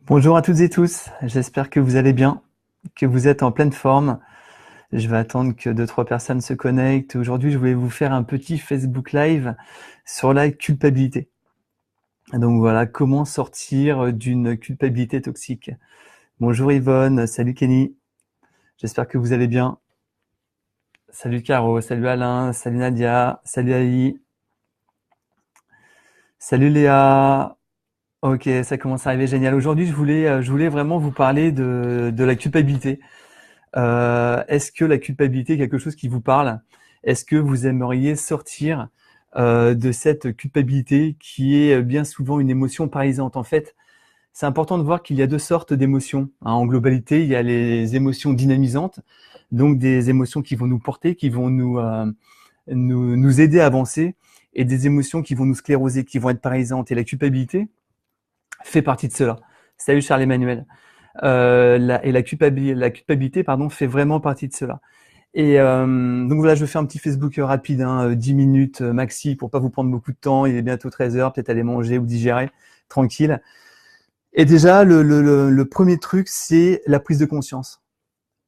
Bonjour à toutes et tous, j'espère que vous allez bien, que vous êtes en pleine forme. Je vais attendre que 2-3 personnes se connectent. Aujourd'hui, je voulais vous faire un petit Facebook Live sur la culpabilité. Donc voilà, comment sortir d'une culpabilité toxique. Bonjour Yvonne, salut Kenny, j'espère que vous allez bien. Salut Caro, salut Alain, salut Nadia, salut Ali, salut Léa. Ok, ça commence à arriver, génial. Aujourd'hui, je voulais vraiment vous parler de la culpabilité. Est-ce que la culpabilité est quelque chose qui vous parle? Est-ce que vous aimeriez sortir de cette culpabilité qui est bien souvent une émotion paralysante? En fait, c'est important de voir qu'il y a deux sortes d'émotions, hein. En globalité, il y a les émotions dynamisantes, donc des émotions qui vont nous porter, qui vont nous aider à avancer, et des émotions qui vont nous scléroser, qui vont être paralysantes. Et la culpabilité fait partie de cela. Salut Charles-Emmanuel. La culpabilité, pardon, fait vraiment partie de cela. Et donc voilà, je fais un petit Facebook rapide, hein, 10 minutes maxi pour pas vous prendre beaucoup de temps. Il est bientôt 13 heures, peut-être aller manger ou digérer, tranquille. Et déjà, le premier truc, c'est la prise de conscience.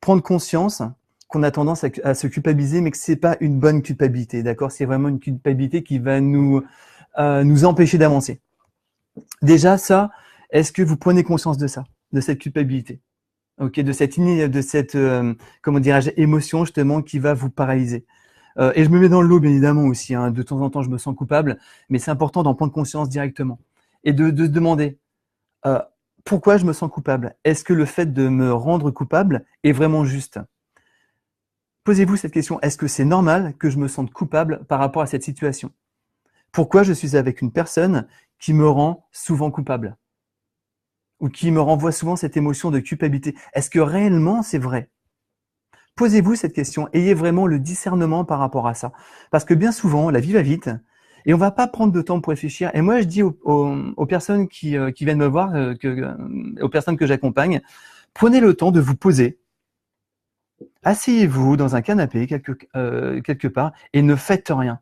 Prendre conscience qu'on a tendance à se culpabiliser, mais que c'est pas une bonne culpabilité, d'accord? C'est vraiment une culpabilité qui va nous empêcher d'avancer. Déjà, ça, est-ce que vous prenez conscience de ça, de cette culpabilité? Ok, de cette comment dirais-je, émotion justement qui va vous paralyser. Et je me mets dans le lot, bien évidemment aussi, hein. De temps en temps, je me sens coupable, mais c'est important d'en prendre conscience directement et de se demander euh, pourquoi je me sens coupable. Est-ce que le fait de me rendre coupable est vraiment juste? Posez-vous cette question. Est-ce que c'est normal que je me sente coupable par rapport à cette situation? Pourquoi je suis avec une personne qui me rend souvent coupable ou qui me renvoie souvent cette émotion de culpabilité? Est-ce que réellement c'est vrai? Posez-vous cette question, ayez vraiment le discernement par rapport à ça. Parce que bien souvent, la vie va vite et on va pas prendre de temps pour réfléchir. Et moi, je dis aux personnes qui viennent me voir, aux personnes que j'accompagne, prenez le temps de vous poser, asseyez-vous dans un canapé quelque part et ne faites rien.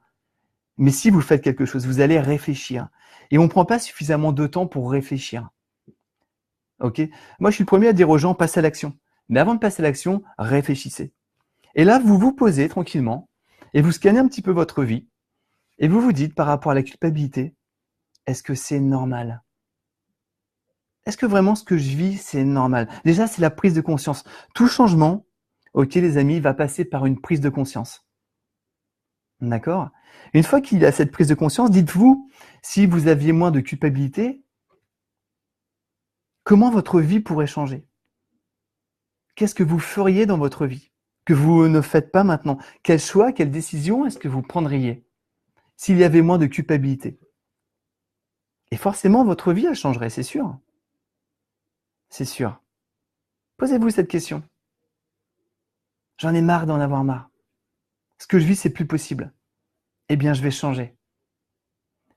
Mais si vous faites quelque chose, vous allez réfléchir. Et on ne prend pas suffisamment de temps pour réfléchir. Ok? Moi, je suis le premier à dire aux gens, passez à l'action. Mais avant de passer à l'action, réfléchissez. Et là, vous vous posez tranquillement et vous scannez un petit peu votre vie et vous vous dites par rapport à la culpabilité, est-ce que c'est normal? Est-ce que vraiment ce que je vis, c'est normal? Déjà, c'est la prise de conscience. Tout changement, ok les amis, va passer par une prise de conscience. D'accord? Une fois qu'il y a cette prise de conscience, dites-vous, si vous aviez moins de culpabilité, comment votre vie pourrait changer? Qu'est-ce que vous feriez dans votre vie que vous ne faites pas maintenant? Quel choix, quelle décision est-ce que vous prendriez s'il y avait moins de culpabilité? Et forcément, votre vie, elle changerait, c'est sûr. C'est sûr. Posez-vous cette question. J'en ai marre d'en avoir marre. Ce que je vis, c'est plus possible. Eh bien, je vais changer.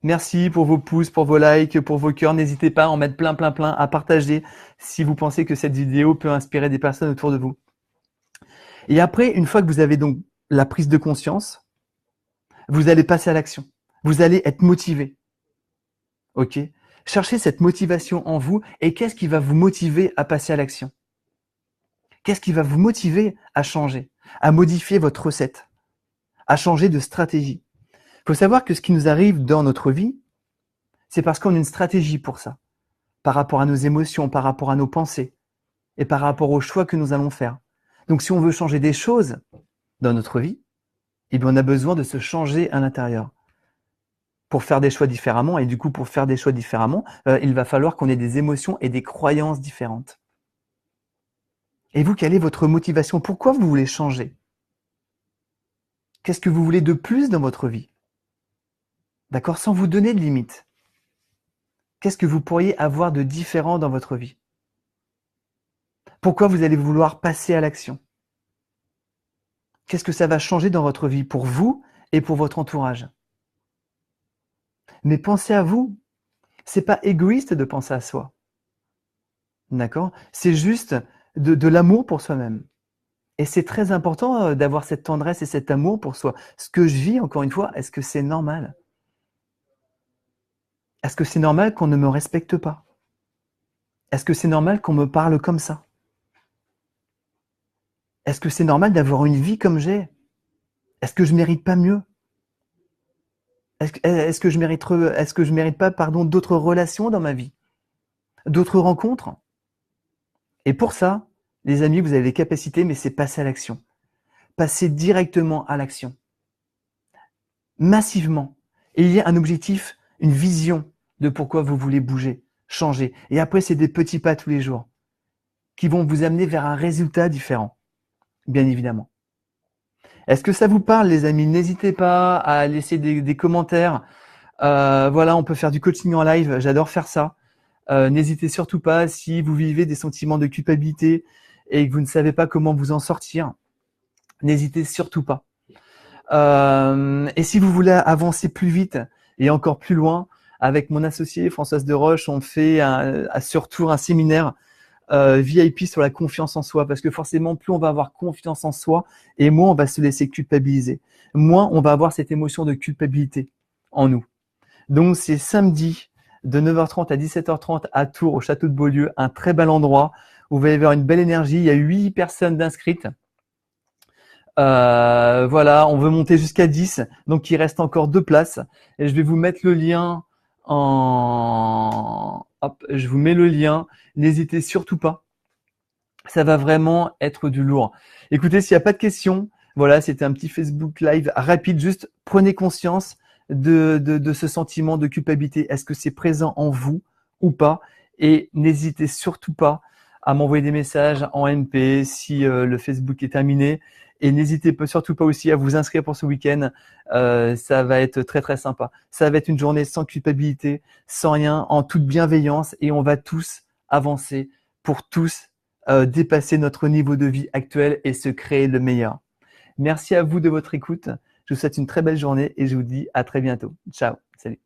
Merci pour vos pouces, pour vos likes, pour vos cœurs. N'hésitez pas à en mettre plein, plein, plein, à partager si vous pensez que cette vidéo peut inspirer des personnes autour de vous. Et après, une fois que vous avez donc la prise de conscience, vous allez passer à l'action. Vous allez être motivé. Ok? Cherchez cette motivation en vous et qu'est-ce qui va vous motiver à passer à l'action? Qu'est-ce qui va vous motiver à changer, à modifier votre recette, à changer de stratégie? Il faut savoir que ce qui nous arrive dans notre vie, c'est parce qu'on a une stratégie pour ça, par rapport à nos émotions, par rapport à nos pensées et par rapport aux choix que nous allons faire. Donc si on veut changer des choses dans notre vie, eh bien on a besoin de se changer à l'intérieur pour faire des choix différemment. Et du coup, pour faire des choix différemment, il va falloir qu'on ait des émotions et des croyances différentes. Et vous, quelle est votre motivation? Pourquoi vous voulez changer? Qu'est-ce que vous voulez de plus dans votre vie? D'accord? Sans vous donner de limites. Qu'est-ce que vous pourriez avoir de différent dans votre vie? Pourquoi vous allez vouloir passer à l'action? Qu'est-ce que ça va changer dans votre vie pour vous et pour votre entourage? Mais pensez à vous. C'est pas égoïste de penser à soi. D'accord? C'est juste de l'amour pour soi-même. Et c'est très important d'avoir cette tendresse et cet amour pour soi. Ce que je vis, encore une fois, est-ce que c'est normal? Est-ce que c'est normal qu'on ne me respecte pas? Est-ce que c'est normal qu'on me parle comme ça? Est-ce que c'est normal d'avoir une vie comme j'ai? Est-ce que je mérite pas mieux? Est-ce que je mérite pas, pardon, d'autres relations dans ma vie? D'autres rencontres? Et pour ça, les amis, vous avez les capacités, mais c'est passer à l'action. Passer directement à l'action. Massivement. Et il y a un objectif, une vision de pourquoi vous voulez bouger, changer. Et après, c'est des petits pas tous les jours qui vont vous amener vers un résultat différent, bien évidemment. Est-ce que ça vous parle, les amis? N'hésitez pas à laisser des commentaires. Voilà, on peut faire du coaching en live. J'adore faire ça. N'hésitez surtout pas si vous vivez des sentiments de culpabilité et que vous ne savez pas comment vous en sortir. N'hésitez surtout pas. Et si vous voulez avancer plus vite et encore plus loin, avec mon associée Françoise Deroche, on fait sur Tours un séminaire VIP sur la confiance en soi, parce que forcément, plus on va avoir confiance en soi, et moins on va se laisser culpabiliser. Moins on va avoir cette émotion de culpabilité en nous. Donc, c'est samedi de 9h30 à 17h30 à Tours, au château de Beaulieu, un très bel endroit où vous allez avoir une belle énergie. Il y a 8 personnes d'inscrites. Voilà, on veut monter jusqu'à 10, donc il reste encore 2 places. Et je vais vous mettre le lien en... Hop, je vous mets le lien. N'hésitez surtout pas. Ça va vraiment être du lourd. Écoutez, s'il n'y a pas de questions, voilà, c'était un petit Facebook Live rapide. Juste prenez conscience de ce sentiment de culpabilité. Est-ce que c'est présent en vous ou pas? Et n'hésitez surtout pas à m'envoyer des messages en MP si le Facebook est terminé. Et n'hésitez surtout pas aussi à vous inscrire pour ce week-end. Ça va être très très sympa. Ça va être une journée sans culpabilité, sans rien, en toute bienveillance. Et on va tous avancer pour tous dépasser notre niveau de vie actuel et se créer le meilleur. Merci à vous de votre écoute. Je vous souhaite une très belle journée et je vous dis à très bientôt. Ciao, salut.